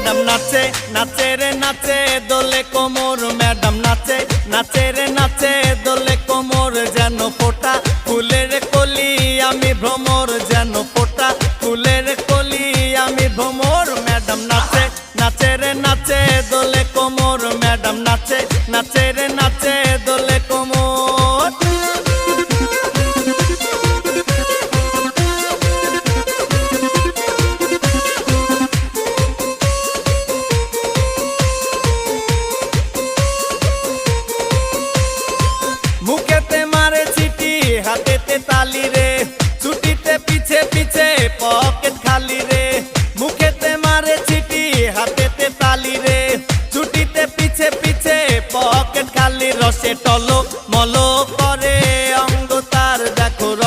Madam নাচে নাচে রে নাচে দোলে কোমর ম্যাডাম নাচে নাচে রে নাচে দোলে কোমর যেন ফোটা ফুলের কলি আমি ভ্রমর যেন ফোটা ফুলের কলি আমি ভ্রমর ম্যাডাম নাচে নাচে রে নাচে দোলে কোমর ম্যাডাম নাচে নাচে রে নাচে দোলে কোমর। মুখেতে মারে চিঠি হাতেতে তালি রে ছুটিতে পিছে পিছে পকে